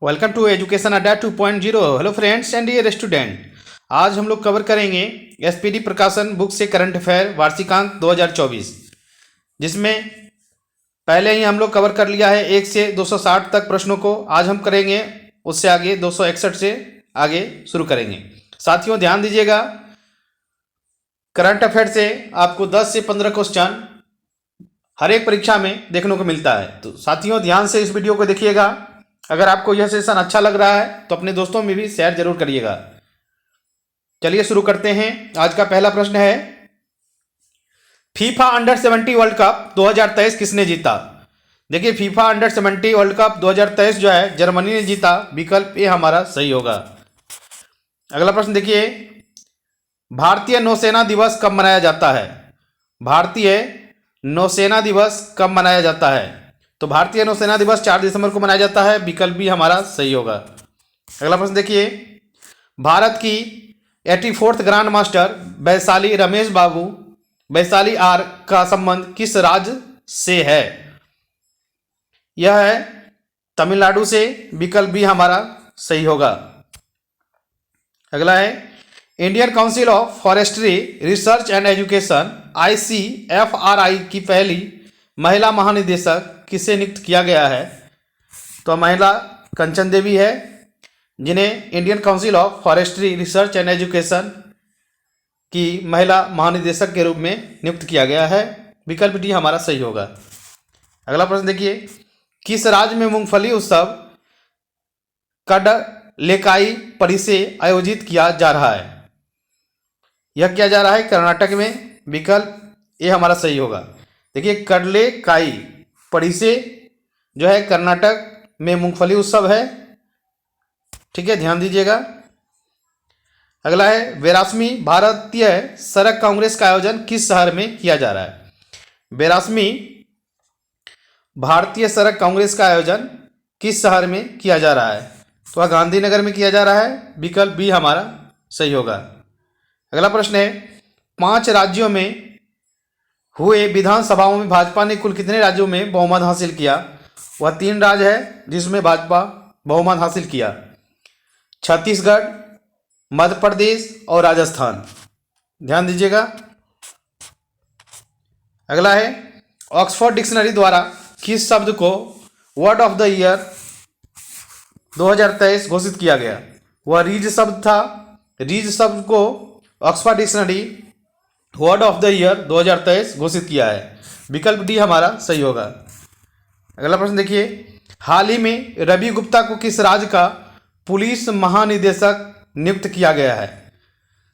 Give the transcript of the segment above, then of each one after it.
Welcome to education Adda 2.0। Hello friends and dear student, आज हम लोग कवर करेंगे एसपीडी प्रकाशन बुक से करंट अफेयर वार्षिकांक 2024, जिसमें पहले ही हम लोग कवर कर लिया है 1 से 260 तक प्रश्नों को। आज हम करेंगे उससे आगे 261 से आगे शुरू करेंगे। साथियों ध्यान दीजिएगा, करंट अफेयर से आपको 10 से 15 क्वेश्चन हर एक परीक्षा में देखने को मिलता है। तो साथियों ध्यान से इस वीडियो को देखिएगा। अगर आपको यह सेशन अच्छा लग रहा है तो अपने दोस्तों में भी शेयर जरूर करिएगा। चलिए शुरू करते हैं। आज का पहला प्रश्न है, फीफा अंडर 70 वर्ल्ड कप 2023 किसने जीता? देखिए, फीफा अंडर 70 वर्ल्ड कप 2023 जो है जर्मनी ने जीता। विकल्प ए हमारा सही होगा। अगला प्रश्न देखिए, भारतीय नौसेना दिवस कब मनाया जाता है? भारतीय नौसेना दिवस कब मनाया जाता है? तो भारतीय नौसेना दिवस 4 दिसंबर को मनाया जाता है। विकल्प भी हमारा सही होगा। अगला प्रश्न देखिए, भारत की 84th grand master Vaishali Ramesh Babu Vaishali R का संबंध किस राज्य से है? यह है तमिलनाडु से। विकल्प भी हमारा सही होगा। अगला है, Indian council of forestry research and education ICFRI की पहली महिला महानिदेशक किसे नियुक्त किया गया है? तो महिला कंचन देवी है, जिन्हें Indian council of forestry research and education की महिला महानिदेशक के रूप में नियुक्त किया गया है। विकल्प डी हमारा सही होगा। अगला प्रश्न देखिए, किस राज्य में मूंगफली उत्सव कडलेकाई परिसे आयोजित किया जा रहा है? यह किया जा रहा है कर्नाटक में। विकल्प ए हमारा सही होगा। देखिए, कडलेकाई परिसे जो है कर्नाटक में मूंगफली उत्सव है। ठीक है, ध्यान दीजिएगा। अगला है, 82वीं भारतीय सड़क कांग्रेस का आयोजन किस शहर में किया जा रहा है? 82वीं भारतीय सड़क कांग्रेस का आयोजन किस शहर में किया जा रहा है? तो वह गांधीनगर में किया जा रहा है। विकल्प बी हमारा सही होगा। अगला प्रश्न है, 5 राज्यों में हुए विधानसभाओं में भाजपा ने कुल कितने राज्यों में बहुमत हासिल किया? वह 3 राज्य है जिसमें भाजपा बहुमत हासिल किया, छत्तीसगढ़, मध्य प्रदेश और राजस्थान। ध्यान दीजिएगा। अगला है, ऑक्सफोर्ड डिक्शनरी द्वारा किस शब्द को वर्ड ऑफ द ईयर 2023 घोषित किया गया? वह रीज शब्द था। रीज शब्द को Oxford dictionary word of the year 2023 घोषित किया है। विकल्प डी हमारा सही होगा। अगला प्रश्न देखिए, हाल ही में रवि गुप्ता को किस राज्य का पुलिस महानिदेशक नियुक्त किया गया है?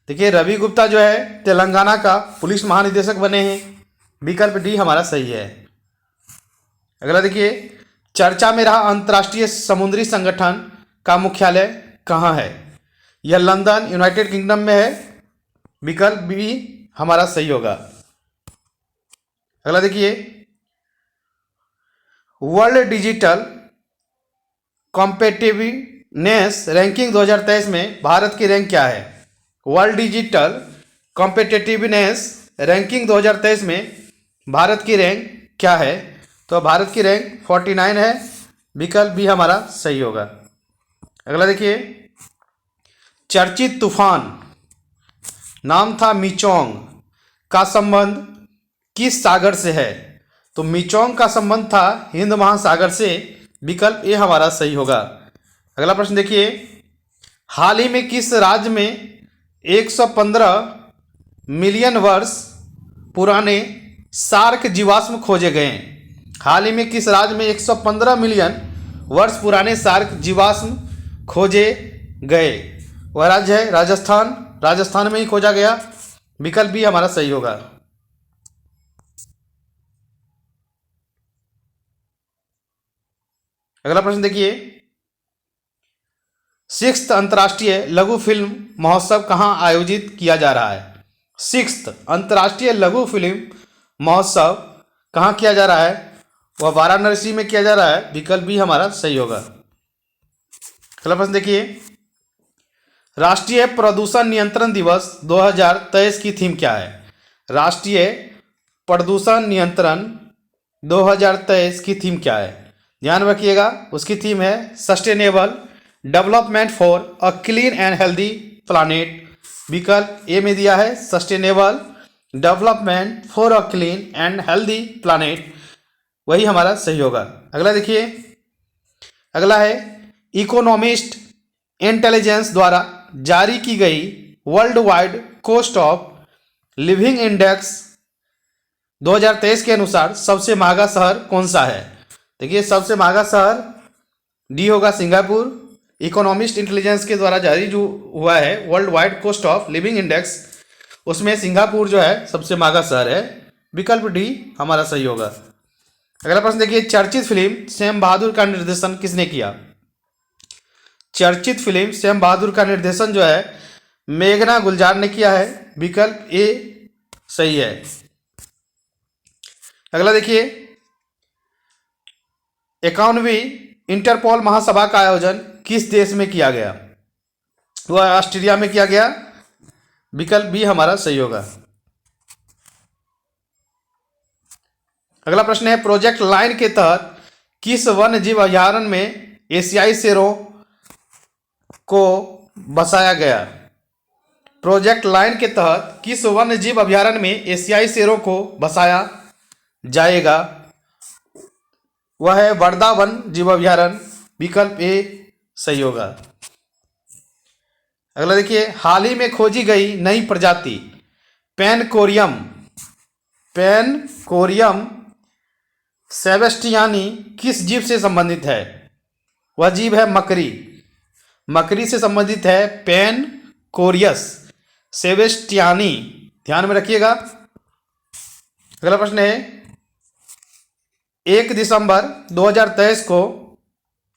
देखिए, रवि गुप्ता जो है तेलंगाना का पुलिस महानिदेशक बने हैं। विकल्प डी हमारा सही है। अगला देखिए, चर्चा में रहा अंतर्राष्ट्रीय समुद्री संगठन का मुख्यालय कहाँ है? यह लंदन यूनाइटेड किंगडम में है। विकल्प बी हमारा सही होगा। अगला देखिए, वर्ल्ड डिजिटल कॉम्पिटिटिवनेस रैंकिंग 2023 में भारत की रैंक क्या है? वर्ल्ड डिजिटल कॉम्पिटिटिवनेस रैंकिंग 2023 में भारत की रैंक क्या है? तो भारत की रैंक 49 है। विकल्प भी हमारा सही होगा। अगला देखिए, चर्चित तूफान नाम था मिचोंग का संबंध किस सागर से है? तो मिचोंग का संबंध था हिंद महासागर से। विकल्प ए हमारा सही होगा। अगला प्रश्न देखिए, हाल ही में किस राज्य में 115 मिलियन वर्ष पुराने शार्क जीवाश्म खोजे गए हैं? हाल ही में किस राज्य में 115 मिलियन वर्ष पुराने शार्क जीवाश्म खोजे गए? वह राज्य है राजस्थान। राजस्थान में ही खोजा गया। विकल्प भी हमारा सही होगा। अगला प्रश्न देखिए, 6th अंतर्राष्ट्रीय लघु फिल्म महोत्सव कहाँ आयोजित किया जा रहा है? 6th अंतर्राष्ट्रीय लघु फिल्म महोत्सव कहाँ किया जा रहा है? वह वाराणसी में किया जा रहा है। विकल्प भी हमारा सही होगा। अगला प्रश्न देखिए, राष्ट्रीय प्रदूषण नियंत्रण दिवस 2023 की थीम क्या है? राष्ट्रीय प्रदूषण नियंत्रण 2023 की थीम क्या है? ध्यान रखिएगा, उसकी थीम है sustainable development for a clean and healthy planet. विकल्प ए में दिया है sustainable development for a clean and healthy planet, वही हमारा सही होगा। अगला देखिए, अगला है इकोनॉमिस्ट इंटेलिजेंस द्वारा जारी की गई world wide cost of living index 2023 के अनुसार सबसे महंगा शहर कौन सा है। देखिए, सबसे महंगा शहर डी होगा सिंगापुर। इकोनॉमिस्ट इंटेलिजेंस के द्वारा जारी जो हुआ है world wide cost of living index, उसमें सिंगापुर जो है सबसे महंगा शहर है। विकल्प डी हमारा सही होगा। अगला प्रश्न देखिए, चर्चित फिल्म सैम बहादुर का निर्देशन किसने किया। चर्चित फिल्म सैम बहादुर का निर्देशन जो है मेघना गुलजार ने किया है। विकल्प ए सही है। अगला देखिए, 51वीं इंटरपोल महासभा का आयोजन किस देश में किया गया। वह ऑस्ट्रेलिया में किया गया। विकल्प बी हमारा सही होगा। अगला प्रश्न है, प्रोजेक्ट लाइन के तहत किस वन्य जीव अभयारण्य में एशियाई शेरों को बसाया गया। प्रोजेक्ट लाइन के तहत किस वन्य जीव अभयारण्य में एशियाई शेरों को बसाया जाएगा। वह है वर्धा वन जीव अभयारण्य। विकल्प ए सही होगा। अगला देखिए, हाल ही में खोजी गई नई प्रजाति पेनकोरियम सेबेस्टियानी किस जीव से संबंधित है। वह जीव है मकड़ी से संबंधित है पेनकोरियस सेबेस्टियानी। ध्यान में रखिएगा। अगला प्रश्न है, 1 दिसंबर 2023 को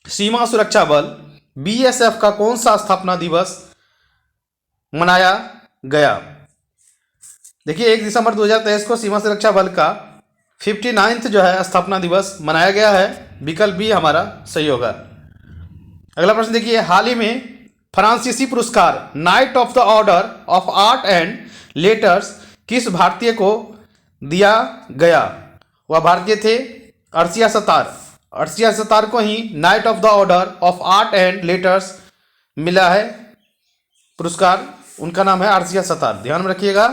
सीमा सुरक्षा बल बीएसएफ का कौन सा स्थापना दिवस मनाया गया। देखिए, 1 दिसंबर 2023 को सीमा सुरक्षा बल का 59वां जो है स्थापना दिवस मनाया गया है। विकल्प बी हमारा सही होगा। अगला प्रश्न देखिए, हाल ही में फ्रांसीसी पुरस्कार night of the order of art and letters किस भारतीय को दिया गया। वह भारतीय थे अर्शिया सतार को ही knight of the order of art and letters मिला है पुरस्कार। उनका नाम है अर्शिया सतार। ध्यान में रखिएगा।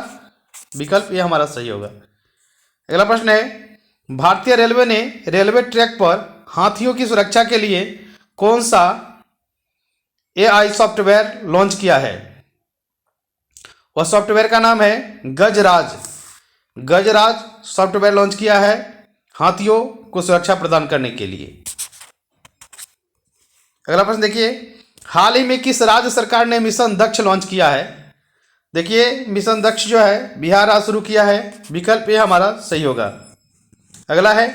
विकल्प ये हमारा सही होगा। अगला प्रश्न है, भारतीय रेलवे ने रेलवे ट्रैक पर हाथियों की सुरक्षा के लिए कौन सा एआई सॉफ्टवेयर लॉन्च किया है। वह सॉफ्टवेयर का नाम है गजराज सॉफ्टवेयर लॉन्च किया है हाथियों को सुरक्षा प्रदान करने के लिए। अगला प्रश्न देखिए, हाल ही में किस राज्य सरकार ने मिशन दक्ष लॉन्च किया है। देखिए, मिशन दक्ष जो है बिहार आज शुरू किया है। विकल्प ए हमारा सही होगा। अगला है,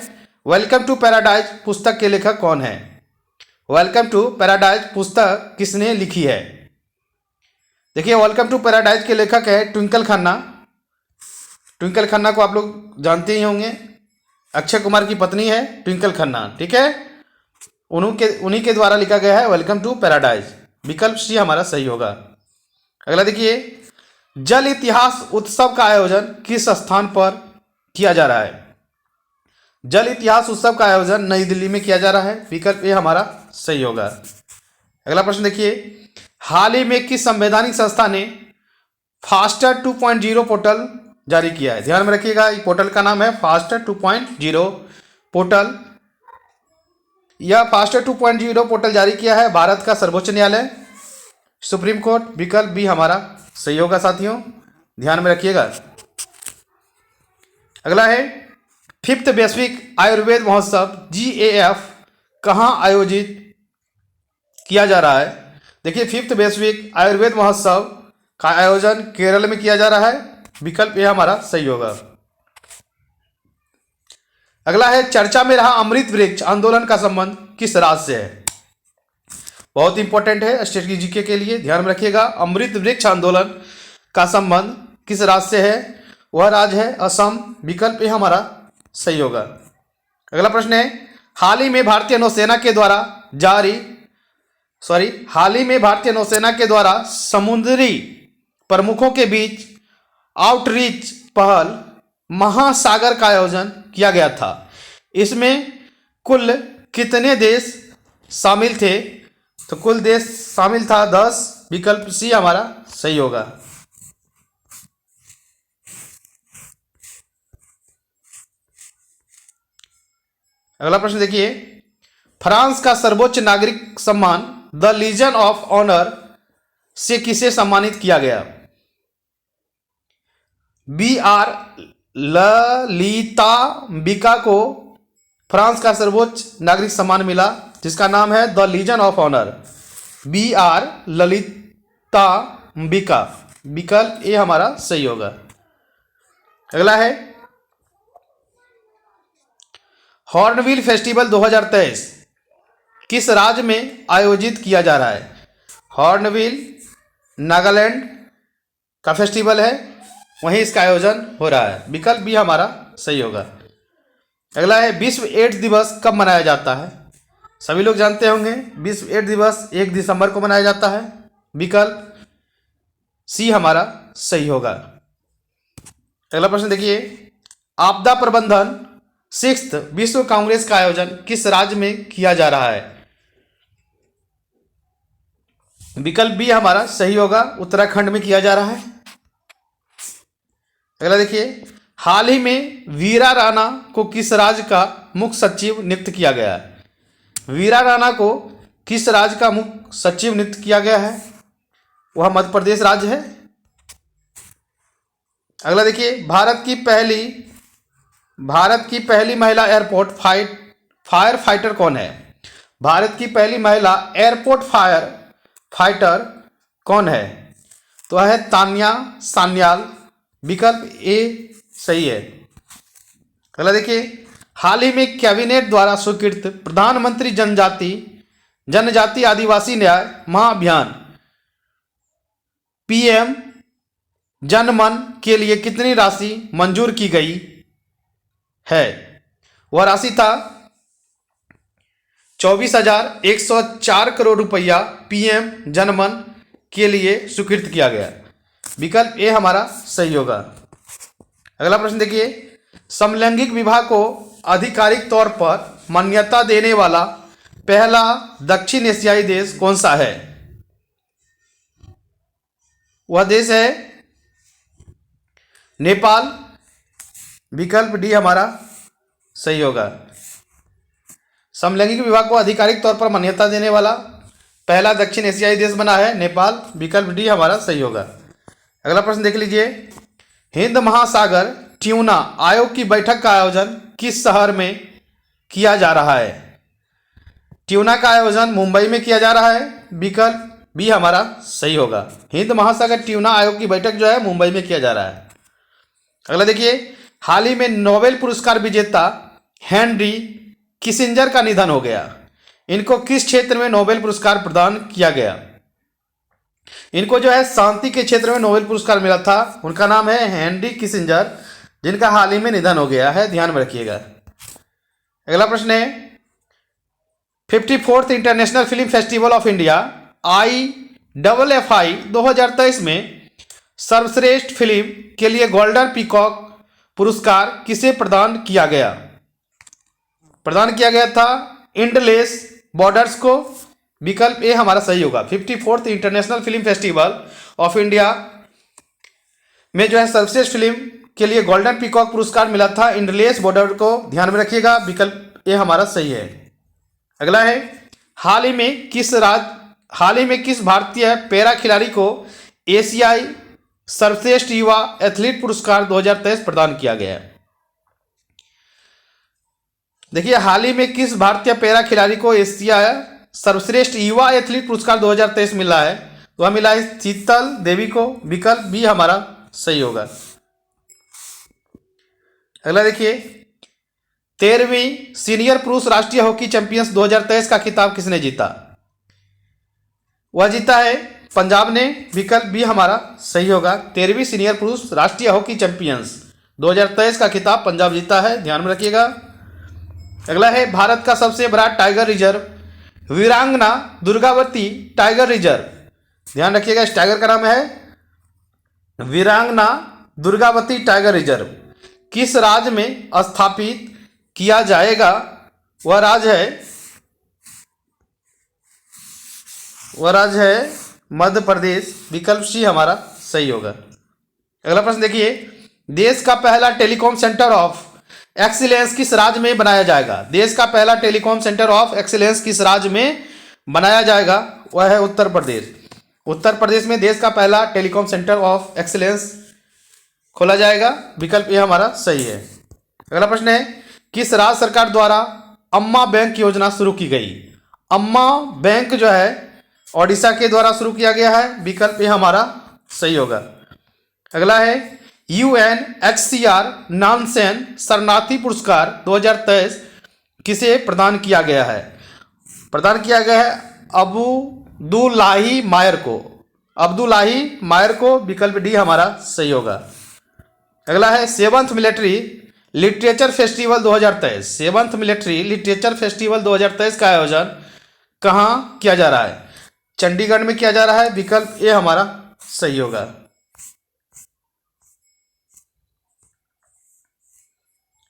वेलकम टू पैराडाइज पुस्तक के लेखक कौन है। वेलकम टू पैराडाइज पुस्तक किसने लिखी है। देखिए, वेलकम टू पैराडाइज के लेखक है ट्विंकल खन्ना। ट्विंकल खन्ना को आप लोग जानते ही होंगे, अक्षय कुमार की पत्नी है ट्विंकल खन्ना। ठीक है, उन्हीं के द्वारा लिखा गया है वेलकम टू पैराडाइज। विकल्प सी हमारा सही होगा। अगला देखिए, जल इतिहास उत्सव का आयोजन किस स्थान पर किया जा रहा है। जल इतिहास उत्सव का आयोजन नई दिल्ली में किया जा रहा है। विकल्प ए हमारा सही होगा। अगला प्रश्न देखिए, हाल ही में किस संवैधानिक संस्था ने फास्टर 2.0 पोर्टल जारी किया है। ध्यान में रखिएगा, इस पोर्टल का नाम है फास्टर 2.0 पोर्टल। यह फास्टर 2.0 पोर्टल जारी किया है भारत का सर्वोच्च न्यायालय सुप्रीम कोर्ट। विकल्प बी हमारा सही होगा साथियों, ध्यान में रखिएगा। अगला है, 5th वैश्विक आयुर्वेद महोत्सव GAF कहाँ आयोजित किया जा रहा है। देखिए, 5th वैश्विक आयुर्वेद महोत्सव का आयोजन केरल में किया जा रहा है। विकल्प ये हमारा सही होगा। अगला है, चर्चा में रहा अमृत वृक्ष आंदोलन का संबंध किस राज्य से है। बहुत इंपॉर्टेंट है स्टेट की जीके के लिए, ध्यान में रखिएगा। अमृत वृक्ष आंदोलन का संबंध किस राज्य से है। वह राज्य है असम। विकल्प ये हमारा सही होगा। अगला प्रश्न है, हाल ही में भारतीय नौसेना के द्वारा समुद्री प्रमुखों के बीच आउटरीच पहल महासागर का आयोजन किया गया था। इसमें कुल कितने देश शामिल थे? तो कुल देश शामिल था 10। विकल्प सी हमारा सही होगा। अगला प्रश्न देखिए, फ्रांस का सर्वोच्च नागरिक सम्मान द लीजन ऑफ ऑनर से किसे सम्मानित किया गया? BR ललितांबिका को फ्रांस का सर्वोच्च नागरिक सम्मान मिला जिसका नाम है the legion of honour. BR Lalithambika, विकल्प ए हमारा सही होगा। अगला है, हॉर्नबिल फेस्टिवल 2023 किस राज्य में आयोजित किया जा रहा है? हॉर्नबिल नागालैंड का फेस्टिवल है, वहीं इसका आयोजन हो रहा है। विकल्प बी हमारा सही होगा। अगला है, विश्व एड्स दिवस कब मनाया जाता है? सभी लोग जानते होंगे विश्व एड्स दिवस 1 दिसंबर को मनाया जाता है। विकल्प सी हमारा सही होगा। अगला प्रश्न देखिए, आपदा प्रबंधन 6th विश्व कांग्रेस का आयोजन किस राज्य में किया जा रहा है? विकल्प बी हमारा सही होगा, उत्तराखंड में किया जा रहा है। अगला देखिए, हाल ही में वीरा राणा को किस राज्य का मुख्य सचिव नियुक्त किया गया है? वीरा राणा को किस राज्य का मुख्य सचिव नियुक्त किया गया है? वह मध्य प्रदेश राज्य है। अगला देखिए, भारत की पहली महिला एयरपोर्ट फायर फाइटर कौन है? भारत की पहली महिला एयरपोर्ट फायर फाइटर कौन है? तो वह है तान्या सान्याल। विकल्प ए सही है। अगला देखिए, हाल ही में कैबिनेट द्वारा स्वीकृत प्रधानमंत्री जनजाति आदिवासी न्याय महाअभियान PM जनमन के लिए कितनी राशि मंजूर की गई है? वह राशि था 24,104 करोड़ रुपया PM जनमन के लिए स्वीकृत किया गया। विकल्प ए हमारा सही होगा। अगला प्रश्न देखिए, समलैंगिक विवाह को आधिकारिक तौर पर मान्यता देने वाला पहला दक्षिण एशियाई देश कौन सा है? वह देश है नेपाल। विकल्प डी हमारा सही होगा। समलैंगिक विवाह को आधिकारिक तौर पर मान्यता देने वाला पहला दक्षिण एशियाई देश बना है नेपाल। विकल्प डी हमारा सही होगा। अगला प्रश्न देख लीजिए, हिंद महासागर ट्यूना आयोग की बैठक का आयोजन किस शहर में किया जा रहा है? ट्यूना का आयोजन मुंबई में किया जा रहा है। विकल्प बी हमारा सही होगा। हिंद महासागर ट्यूना आयोग की बैठक जो है मुंबई में किया जा रहा है। अगला देखिए, हाल ही में नोबेल पुरस्कार विजेता हेनरी किसिंजर का निधन हो गया। इनको किस क्षेत्र में नोबेल पुरस्कार प्रदान किया गया? इनको जो है शांति के क्षेत्र में नोबेल पुरस्कार मिला था। उनका नाम है हेनरी किसिंजर, जिनका हाल ही में निधन हो गया है, ध्यान में रखिएगा। अगला प्रश्न है, 54th international film festival of India IFFI 2023 में सर्वश्रेष्ठ फिल्म के लिए गोल्डन पीकॉक पुरस्कार किसे प्रदान किया गया? प्रदान किया गया था एंडलेस बॉर्डर्स को। विकल्प ए हमारा सही होगा। 54th international film festival of India में जो है सर्वश्रेष्ठ फिल्म के लिए गोल्डन पीकॉक पुरस्कार मिला था एंडलेस बॉर्डर को, ध्यान में रखिएगा। विकल्प ए हमारा सही है। अगला है, हाल ही में किस भारतीय पैरा खिलाड़ी को एशियाई सर्वश्रेष्ठ युवा एथलीट पुरस्कार 2023 प्रदान किया गया है? देखिए, हाल ही में किस भारतीय पैरा खिलाड़ी को एशिया सर्वश्रेष्ठ युवा एथलीट पुरस्कार 2023 मिला है? तो वह मिला है शीतल देवी को। विकल्प बी हमारा सही होगा। अगला देखिए, 13वीं सीनियर पुरुष राष्ट्रीय हॉकी चैंपियंस 2023 का खिताब किसने जीता? वह जीता है पंजाब ने। विकल्प बी हमारा सही होगा। 13वीं सीनियर पुरुष राष्ट्रीय हॉकी चैंपियंस 2023 का खिताब पंजाब जीता है, ध्यान में रखिएगा। अगला है, भारत का सबसे बड़ा टाइगर रिजर्व वीरांगना दुर्गावती टाइगर रिजर्व, ध्यान रखिएगा, इस टाइगर का नाम है वीरांगना दुर्गावती टाइगर रिजर्व, किस राज्य में स्थापित किया जाएगा? वह राज्य है वह राज्य है मध्य प्रदेश। विकल्प सी हमारा सही होगा। अगला प्रश्न देखिए, देश का पहला टेलीकॉम सेंटर ऑफ एक्सीलेंस किस राज्य में बनाया जाएगा? देश का पहला टेलीकॉम सेंटर ऑफ एक्सीलेंस किस राज्य में बनाया जाएगा? वह है उत्तर प्रदेश। उत्तर प्रदेश में देश का पहला टेलीकॉम सेंटर ऑफ एक्सीलेंस खोला जाएगा। विकल्प ये हमारा सही है। अगला प्रश्न है, किस राज्य सरकार द्वारा अम्मा बैंक योजना शुरू की गई? अम्मा बैंक जो है ओडिशा के द्वारा शुरू किया गया है। विकल्प ये हमारा सही होगा। अगला है, UNHCR नानसेन शरणार्थी पुरस्कार 2023 किसे प्रदान किया गया है? प्रदान किया गया है अब्दुल्लाही मायर को। अब्दुल्लाही मायर को। विकल्प डी हमारा सही होगा। अगला है, seventh military literature festival 2023। Seventh military literature festival 2023 का आयोजन कहाँ किया जा रहा है? चंडीगढ़ में किया जा रहा है। विकल्प ए हमारा सही होगा।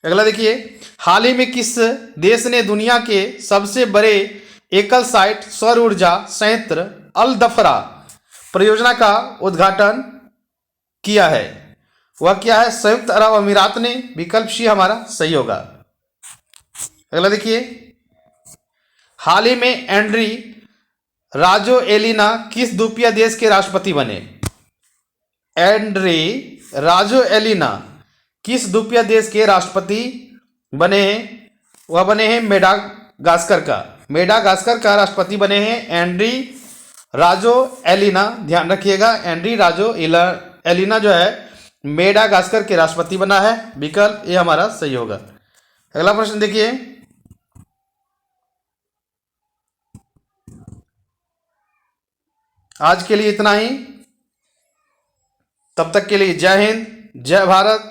अगला देखिए, हाल ही में किस देश ने दुनिया के सबसे बड़े एकल साइट सौर ऊर्जा संयंत्र अल दफरा परियोजना का उद्घाटन किया है? वह क्या है? संयुक्त अरब अमीरात ने। विकल्प सी हमारा सही होगा। अगला देखिए, हाल ही में एंड्री राजोएलिना किस द्वीपीय देश के राष्ट्रपति बने? एंड्री राजोएलिना किस द्वीपीय देश के राष्ट्रपति बने हैं? वह बने हैं मेडागास्कर का। मेडागास्कर का राष्ट्रपति बने हैं एंड्री राजोएलिना। ध्यान रखिएगा, एंड्री राजोएलिना जो है मेडागास्कर के राष्ट्रपति बना है। विकल्प ये हमारा सही होगा। अगला प्रश्न देखिए, आज के लिए इतना ही। तब तक के लिए जय हिंद, जय भारत।